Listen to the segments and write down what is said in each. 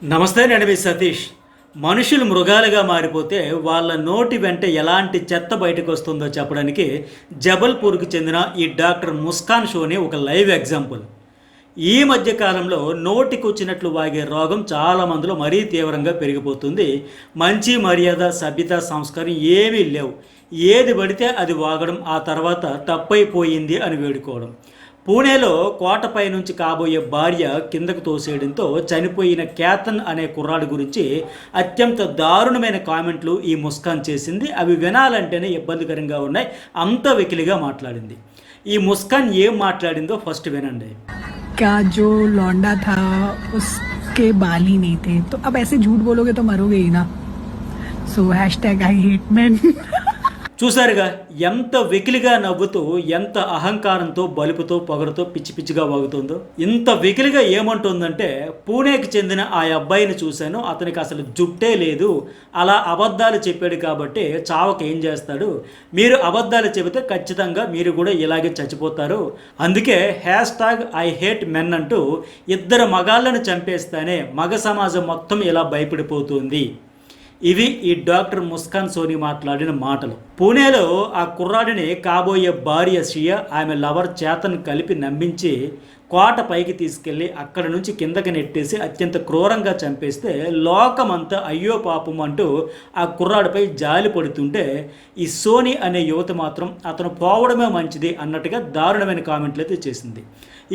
నమస్తే, నేను మీ సతీష్. మనుషులు మృగాలుగా మారిపోతే వాళ్ళ నోటి వెంట ఎలాంటి చెత్త బయటకు వస్తుందో చెప్పడానికి జబల్పూర్కి చెందిన ఈ డాక్టర్ ముస్కాన్ షోని ఒక లైవ్ ఎగ్జాంపుల్. ఈ మధ్య కాలంలో నోటికి వచ్చినట్లు వాగే రోగం చాలా మందిలో మరీ తీవ్రంగా పెరిగిపోతుంది. మంచి మర్యాద, సభ్యత, సంస్కారం ఏమీ లేవు. ఏది పడితే అది వాగడం, ఆ తర్వాత తప్పైపోయింది అని వేడుకోవడం. పూణేలో కోటపై నుంచి కాబోయే భార్య కిందకు తోసేయడంతో చనిపోయిన కేతన్ అనే కుర్రాడు గురించి అత్యంత దారుణమైన కామెంట్లు ఈ ముస్కాన్ చేసింది. అవి వినాలంటేనే ఇబ్బందికరంగా ఉన్నాయి. అంత వెకిలిగా మాట్లాడింది. ఈ ముస్కాన్ ఏం మాట్లాడిందో ఫస్ట్ వినండి. क्या जो लौंडा था उसके बाल ही नहीं थे, तो अब ऐसे झूठ बोलोगे तो मरोगे ही ना. सो हैशटैग आई हेट मेन. చూశారుగా, ఎంత వెకిలిగా నవ్వుతూ, ఎంత అహంకారంతో, బలుపుతో, పొగరుతో పిచ్చి పిచ్చిగా వాగుతుందో. ఇంత వెకిలిగా ఏమంటుందంటే, పూణేకి చెందిన ఆ అబ్బాయిని చూశాను, అతనికి అసలు జుట్టే లేదు, అలా అబద్ధాలు చెప్పాడు కాబట్టి చావక ఏం చేస్తాడు, మీరు అబద్ధాలు చెబితే ఖచ్చితంగా మీరు కూడా ఇలాగే చచ్చిపోతారు, అందుకే హ్యాష్ట్యాగ్ ఐ హేట్ మెన్ అంటూ ఇద్దరు మగాళ్ళను చంపేస్తానే మగ సమాజం మొత్తం ఇలా భయపడిపోతుంది. ఇవి ఈ డాక్టర్ ముస్కాన్ సోని మాట్లాడిన మాటలు. పూణేలో ఆ కుర్రాడిని కాబోయే భార్య షియా, ఆమె లవర్ చేతన్ కలిపి నమ్మించి కోట పైకి తీసుకెళ్ళి అక్కడ నుంచి కిందకి నెట్టేసి అత్యంత క్రూరంగా చంపేస్తే లోకమంతా అయ్యో పాపం అంటూ ఆ కుర్రాడిపై జాలి పడుతుంటే, ఈ సోని అనే యువత మాత్రం అతను పోవడమే మంచిది అన్నట్టుగా దారుణమైన కామెంట్లు అయితే చేసింది.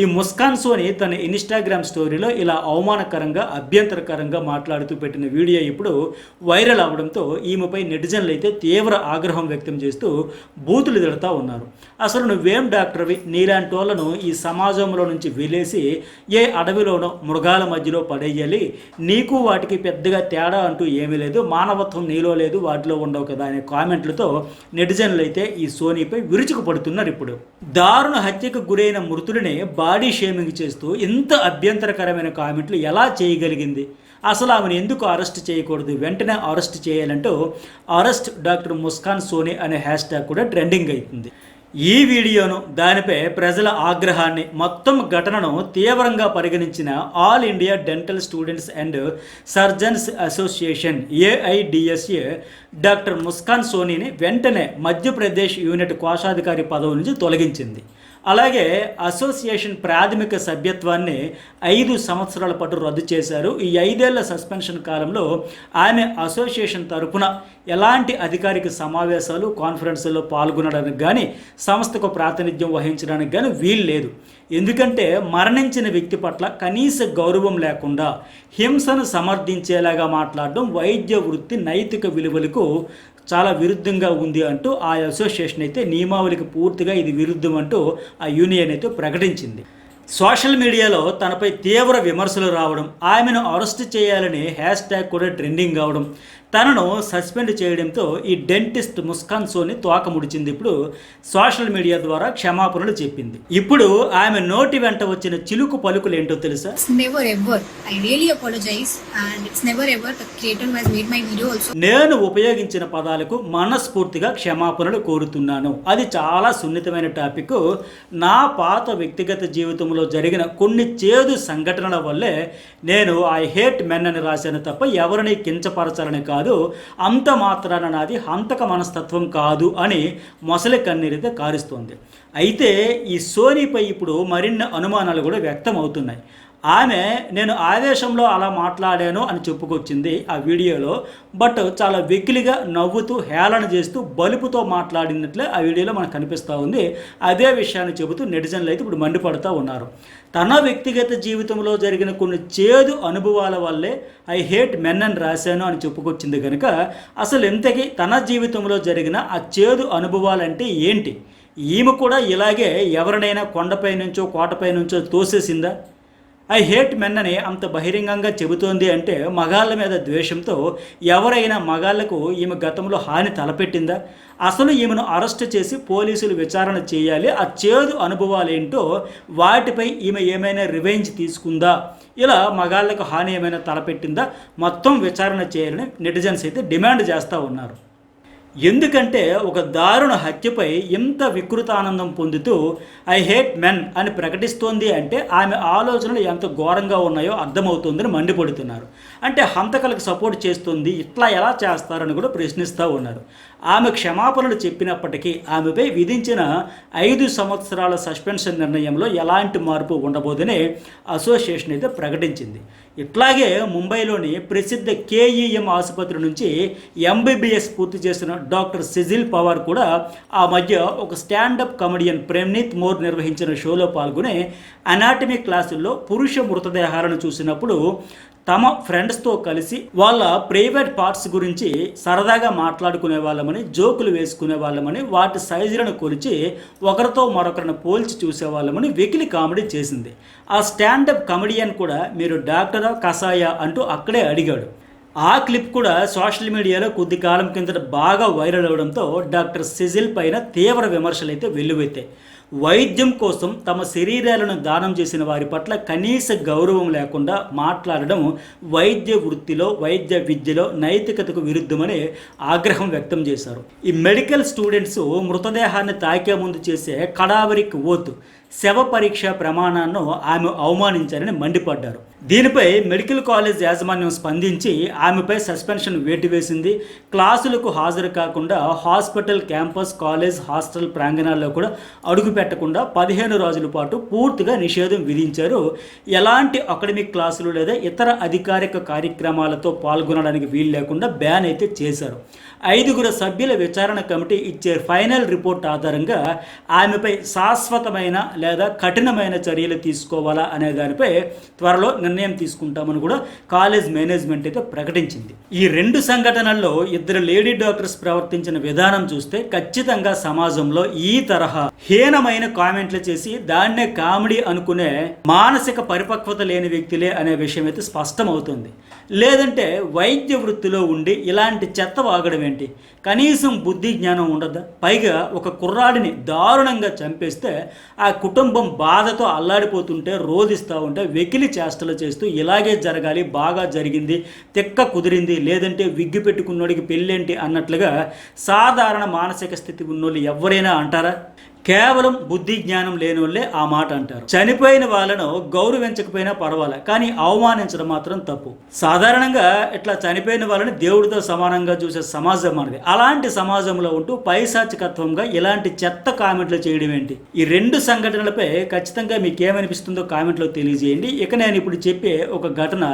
ఈ ముస్కాన్ సోని తన ఇన్స్టాగ్రామ్ స్టోరీలో ఇలా అవమానకరంగా, అభ్యంతరకరంగా మాట్లాడుతూ పెట్టిన వీడియో ఇప్పుడు వైరల్ అవడంతో ఈమెపై నెటిజన్లు అయితే తీవ్ర ఆగ్రహం వ్యక్తం చేస్తూ బూతులు తిడుతూ ఉన్నారు. అసలు నువ్వేం డాక్టర్వి, నీలాంటి వాళ్ళను ఈ సమాజంలో నుంచి వెలేసి ఏ అడవిలోనో మృగాల మధ్యలో పడేయాలి, నీకు వాటికి పెద్దగా తేడా అంటూ ఏమీ లేదు, మానవత్వం నీలో లేదు, వాటిలో ఉండవు కదా అనే కామెంట్లతో నెటిజన్లు అయితే ఈ సోనీపై విరుచుకుపడుతున్నారు. ఇప్పుడు దారుణ హత్యకు గురైన మృతుడిని బాడీ షేమింగ్ చేస్తూ ఇంత అభ్యంతరకరమైన కామెంట్లు ఎలా చేయగలిగింది? అసలు ఆమెను ఎందుకు అరెస్ట్ చేయకూడదు, వెంటనే అరెస్ట్ చేయాలంటూ అరెస్ట్ డాక్టర్ ముస్కాన్ సోని అనే హ్యాష్ట్యాగ్ కూడా ట్రెండింగ్ అవుతుంది. ఈ వీడియోను, దానిపై ప్రజల ఆగ్రహాన్ని, మొత్తం ఘటనను తీవ్రంగా పరిగణించిన all India dental students and surgeons association ఏఐడిఎస్ఏ doctor Muskan సోనీని వెంటనే మధ్యప్రదేశ్ యూనిట్ కోశాధికారి పదవి నుంచి తొలగించింది. అలాగే అసోసియేషన్ ప్రాథమిక సభ్యత్వాన్ని 5 సంవత్సరాల పాటు రద్దు చేశారు. ఈ 5 ఏళ్ల సస్పెన్షన్ కాలంలో ఆమె అసోసియేషన్ తరపున ఎలాంటి అధికారిక సమావేశాలు, కాన్ఫరెన్సుల్లో పాల్గొనడానికి కానీ, సంస్థకు ప్రాతినిధ్యం వహించడానికి కానీ వీలు లేదు. ఎందుకంటే మరణించిన వ్యక్తి పట్ల కనీస గౌరవం లేకుండా హింసను సమర్థించేలాగా మాట్లాడడం వైద్య వృత్తి నైతిక విలువలకు చాలా విరుద్ధంగా ఉంది అంటూ ఆ అసోసియేషన్ అయితే నియమావళికి పూర్తిగా ఇది విరుద్ధం అంటూ ఆ యూనియన్ అయితే ప్రకటించింది. సోషల్ మీడియాలో తనపై తీవ్ర విమర్శలు రావడం, ఆమెను అరెస్ట్ చేయాలని హ్యాష్ట్యాగ్ కూడా ట్రెండింగ్ కావడం, తనను సస్పెండ్ చేయడంతో ఈ డెంటిస్ట్ ముస్కాన్ సోని తోక ముడిచింది. ఇప్పుడు సోషల్ మీడియా ద్వారా క్షమాపణలు చెప్పింది. ఇప్పుడు ఆమె నోటి వెంట వచ్చిన చిలుకు పలుకులు ఏంటో తెలుసా? నేను ఉపయోగించిన పదాలకు మనస్ఫూర్తిగా క్షమాపణలు కోరుతున్నాను. అది చాలా సున్నితమైన టాపిక్. నా పాత వ్యక్తిగత జీవితంలో జరిగిన కొన్ని చేదు సంఘటనల వల్లే నేను ఐ హేట్ మెన్ అని రాశాను తప్ప ఎవరిని కించపరచాలని కాదు. అంత మాత్రాన నాది హంతక మనస్తత్వం కాదు అని మొసలి కన్నీరైతే కారుస్తోంది. అయితే ఈ సోనీపై ఇప్పుడు మరిన్ని అనుమానాలు కూడా వ్యక్తం అవుతున్నాయి. ఆమె నేను ఆవేశంలో అలా మాట్లాడాను అని చెప్పుకొచ్చింది ఆ వీడియోలో. బట్ చాలా వెకిలిగా నవ్వుతూ, హేళన చేస్తూ, బలుపుతో మాట్లాడినట్లే ఆ వీడియోలో మనకు కనిపిస్తూ ఉంది. అదే విషయాన్ని చెబుతూ నెటిజన్లు అయితే ఇప్పుడు మండిపడుతూ ఉన్నారు. తన వ్యక్తిగత జీవితంలో జరిగిన కొన్ని చేదు అనుభవాల వల్లే ఐ హేట్ మెన్ అని రాశాను అని చెప్పుకొచ్చింది కనుక అసలు ఇంతకీ తన జీవితంలో జరిగిన ఆ చేదు అనుభవాలంటే ఏంటి? ఈమె కూడా ఇలాగే ఎవరినైనా కొండపై నుంచో కోటపై నుంచో తోసేసిందా? ఐ హేట్ మెన్ అని అంత బహిరంగంగా చెబుతోంది అంటే మగాళ్ళ మీద ద్వేషంతో ఎవరైనా మగాళ్లకు ఈమె గతంలో హాని తలపెట్టిందా? అసలు ఈమెను అరెస్ట్ చేసి పోలీసులు విచారణ చేయాలి. ఆ చేదు అనుభవాలు ఏంటో, వాటిపై ఈమె ఏమైనా రివెంజ్ తీసుకుందా, ఇలా మగాళ్లకు హాని ఏమైనా తలపెట్టిందా, మొత్తం విచారణ చేయాలని నెటిజన్స్ అయితే డిమాండ్ చేస్తూ ఉన్నారు. ఎందుకంటే ఒక దారుణ హత్యపై ఇంత వికృత ఆనందం పొందుతూ ఐ హేట్ మెన్ అని ప్రకటిస్తోంది అంటే ఆమె ఆలోచనలు ఎంత ఘోరంగా ఉన్నాయో అర్థమవుతుందని మండిపడుతున్నారు. అంటే హంతకులకు సపోర్ట్ చేస్తుంది, ఇట్లా ఎలా చేస్తారని కూడా ప్రశ్నిస్తూ ఉన్నారు. ఆమె క్షమాపణలు చెప్పినప్పటికీ ఆమెపై విధించిన 5 సంవత్సరాల సస్పెన్షన్ నిర్ణయంలో ఎలాంటి మార్పు ఉండబోదని అసోసియేషన్ అయితే ప్రకటించింది. ఇట్లాగే ముంబైలోని ప్రసిద్ధ కేఈఎం ఆసుపత్రి నుంచి ఎంబీబీఎస్ పూర్తి చేసిన డాక్టర్ సిజిల్ పవార్ కూడా ఆ మధ్య ఒక స్టాండప్ కమెడియన్ ప్రేమ్నీత్ మోర్ నిర్వహించిన షోలో పాల్గొని అనాటమీ క్లాసుల్లో పురుష మృతదేహాలను చూసినప్పుడు తమ ఫ్రెండ్స్తో కలిసి వాళ్ళ ప్రైవేట్ పార్ట్స్ గురించి సరదాగా మాట్లాడుకునే వాళ్ళమని, జోకులు వేసుకునే వాళ్ళమని, వాటి సైజులను కొలిచి ఒకరితో మరొకరిని పోల్చి చూసేవాళ్ళమని వెకిలి కామెడీ చేసింది. ఆ స్టాండప్ కమెడియన్ కూడా మీరు డాక్టరా కసాయా అంటూ అక్కడే అడిగాడు. ఆ క్లిప్ కూడా సోషల్ మీడియాలో కొద్ది కాలం కిందట బాగా వైరల్ అవడంతో డాక్టర్ సిజిల్ పైన తీవ్ర విమర్శలు అయితే వెల్లువెత్తాయి. వైద్యం కోసం తమ శరీరాలను దానం చేసిన వారి పట్ల కనీస గౌరవం లేకుండా మాట్లాడడం వైద్య వృత్తిలో, వైద్య విద్యలో నైతికతకు విరుద్ధమని ఆగ్రహం వ్యక్తం చేశారు. ఈ మెడికల్ స్టూడెంట్స్ మృతదేహాన్ని తాకే ముందు చేసే కడావరిక్ ఓత్, శవ పరీక్ష ప్రమాణాలను ఆమె అవమానించారని మండిపడ్డారు. దీనిపై మెడికల్ కాలేజ్ యాజమాన్యం స్పందించి ఆమెపై సస్పెన్షన్ వేటు వేసింది. క్లాసులకు హాజరు కాకుండా హాస్పిటల్, క్యాంపస్, కాలేజ్, హాస్టల్ ప్రాంగణాల్లో కూడా అడుగు పెట్టకుండా 15 రోజుల పాటు పూర్తిగా నిషేధం విధించారు. ఎలాంటి అకాడమిక్ క్లాసులు లేదా ఇతర అధికారిక కార్యక్రమాలతో పాల్గొనడానికి వీలు లేకుండా బ్యాన్ అయితే చేశారు. 5 సభ్యుల విచారణ కమిటీ ఇచ్చే ఫైనల్ రిపోర్ట్ ఆధారంగా ఆమెపై శాశ్వతమైన లేదా కఠినమైన చర్యలు తీసుకోవాలా అనే దానిపై త్వరలో నిర్ణయం తీసుకుంటామని కూడా కాలేజ్ మేనేజ్మెంట్ అయితే ప్రకటించింది. ఈ 2 సంఘటనల్లో 2 లేడీ డాక్టర్స్ ప్రవర్తించిన విధానం చూస్తే ఖచ్చితంగా సమాజంలో ఈ తరహా హీనమైన కామెంట్లు చేసి దాన్నే కామెడీ అనుకునే మానసిక పరిపక్వత లేని వ్యక్తులే అనే విషయం అయితే స్పష్టమవుతుంది. లేదంటే వైద్య వృత్తిలో ఉండి ఇలాంటి చెత్త వాగడం ఏంటి? కనీసం బుద్ధి జ్ఞానం ఉండదా? పైగా ఒక కుర్రాడిని దారుణంగా చంపేస్తే ఆ కుటుంబం బాధతో అల్లాడిపోతుంటే, రోధిస్తూ ఉంటే వెకిలి చేష్టలు చేస్తూ ఇలాగే జరగాలి, బాగా జరిగింది, తిక్క కుదిరింది, లేదంటే విగ్గు పెట్టుకున్నోడికి పెళ్ళేంటి అన్నట్లుగా సాధారణ మానసిక స్థితి ఉన్నోళ్ళు ఎవరైనా అంటారా? కేవలం బుద్ధి జ్ఞానం లేని వాళ్ళే ఆ మాట అంటారు. చనిపోయిన వాళ్ళను గౌరవించకపోయినా పర్వాలే, కానీ అవమానించడం మాత్రం తప్పు. సాధారణంగా ఇట్లా చనిపోయిన వాళ్ళని దేవుడితో సమానంగా చూసే సమాజం మనది. అలాంటి సమాజంలో ఉంటూ పైశాచికత్వంగా ఇలాంటి చెత్త కామెంట్లు చేయడం ఏంటి? ఈ 2 సంఘటనలపై ఖచ్చితంగా మీకు ఏమనిపిస్తుందో కామెంట్లో తెలియజేయండి. ఇక నేను ఇప్పుడు చెప్పే ఒక ఘటన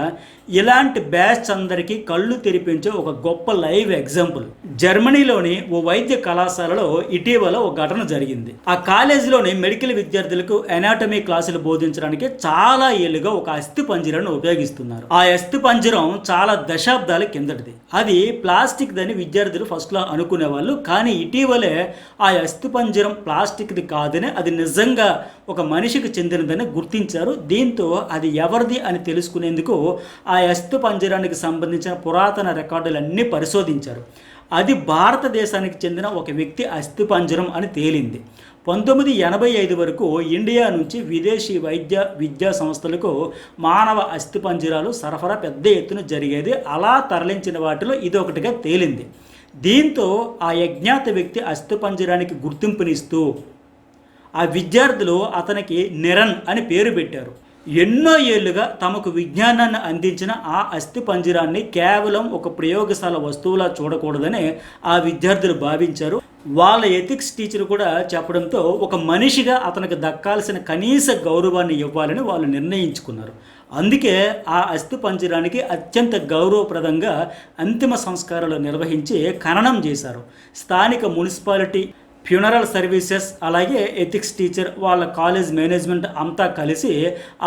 ఇలాంటి బ్యాచ్ అందరికీ కళ్ళు తెరిపించే ఒక గొప్ప లైవ్ ఎగ్జాంపుల్. జర్మనీలోని ఓ వైద్య కళాశాలలో ఇటీవల ఒక ఘటన జరిగింది. ఆ కాలేజీలోని మెడికల్ విద్యార్థులకు ఎనాటమీ క్లాసులు బోధించడానికి చాలా ఏళ్లుగా ఒక అస్థి పంజరాన్ని ఉపయోగిస్తున్నారు. ఆ అస్థి పంజరం చాలా దశాబ్దాల కిందటిది. అది ప్లాస్టిక్ దని విద్యార్థులు ఫస్ట్లో అనుకునే వాళ్ళు, కానీ ఇటీవలే ఆ అస్థి పంజరం ప్లాస్టిక్ది కాదని, అది నిజంగా ఒక మనిషికి చెందినదని గుర్తించారు. దీంతో అది ఎవరిది అని తెలుసుకునేందుకు ఆ అస్థి పంజరానికి సంబంధించిన పురాతన రికార్డులన్నీ పరిశోధించారు. అది భారతదేశానికి చెందిన ఒక వ్యక్తి అస్థిపంజరం అని తేలింది. 1985 వరకు ఇండియా నుంచి విదేశీ వైద్య విద్యా సంస్థలకు మానవ అస్థిపంజరాలు సరఫరా పెద్ద ఎత్తున జరిగేది. అలా తరలించిన వాటిలో ఇది ఒకటిగా తేలింది. దీంతో ఆ అజ్ఞాత వ్యక్తి అస్థిపంజరానికి గుర్తింపునిస్తూ ఆ విద్యార్థులు అతనికి నిరన్ అని పేరు పెట్టారు. ఎన్నో ఏళ్లుగా తమకు విజ్ఞానాన్ని అందించిన ఆ అస్థి పంజరాన్ని కేవలం ఒక ప్రయోగశాల వస్తువులా చూడకూడదని ఆ విద్యార్థులు భావించారు. వాళ్ళ ఎథిక్స్ టీచర్ కూడా చెప్పడంతో ఒక మనిషిగా అతనికి దక్కాల్సిన కనీస గౌరవాన్ని ఇవ్వాలని వాళ్ళు నిర్ణయించుకున్నారు. అందుకే ఆ అస్థి పంజరానికి అత్యంత గౌరవప్రదంగా అంతిమ సంస్కారాలు నిర్వహించి ఖననం చేశారు. స్థానిక మున్సిపాలిటీ, ఫ్యూనరల్ సర్వీసెస్, అలాగే ఎథిక్స్ టీచర్, వాళ్ళ కాలేజ్ మేనేజ్మెంట్ అంతా కలిసి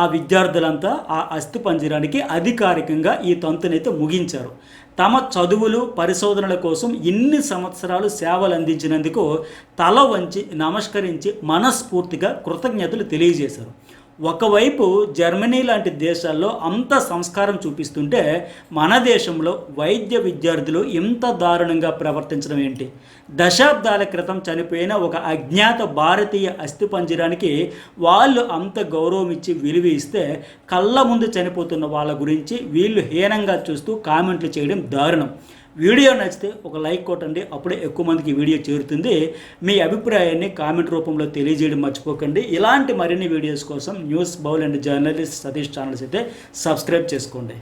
ఆ విద్యార్థులంతా ఆ అస్థి పంజరానికి అధికారికంగా ఈ తంతునైతే ముగించారు. తమ చదువులు, పరిశోధనల కోసం ఇన్ని సంవత్సరాలు సేవలు అందించినందుకు తల వంచి నమస్కరించి మనస్ఫూర్తిగా కృతజ్ఞతలు తెలియజేశారు. ఒకవైపు జర్మనీ లాంటి దేశాల్లో అంత సంస్కారం చూపిస్తుంటే మన దేశంలో వైద్య విద్యార్థులు ఇంత దారుణంగా ప్రవర్తించడం ఏంటి? దశాబ్దాల క్రితం చనిపోయిన ఒక అజ్ఞాత భారతీయ అస్థిపంజరానికి వాళ్ళు అంత గౌరవం ఇచ్చి విలువ ఇస్తే కళ్ళ ముందు చనిపోతున్న వాళ్ళ గురించి వీళ్ళు హీనంగా చూస్తూ కామెంట్లు చేయడం దారుణం. వీడియో నచ్చితే ఒక లైక్ కొట్టండి, అప్పుడే ఎక్కువ మందికి ఈ వీడియో చేరుతుంది. మీ అభిప్రాయాన్ని కామెంట్ రూపంలో తెలియజేయడం మర్చిపోకండి. ఇలాంటి మరిన్ని వీడియోస్ కోసం news bowl and journalist Satish channels అయితే సబ్స్క్రైబ్ చేసుకోండి.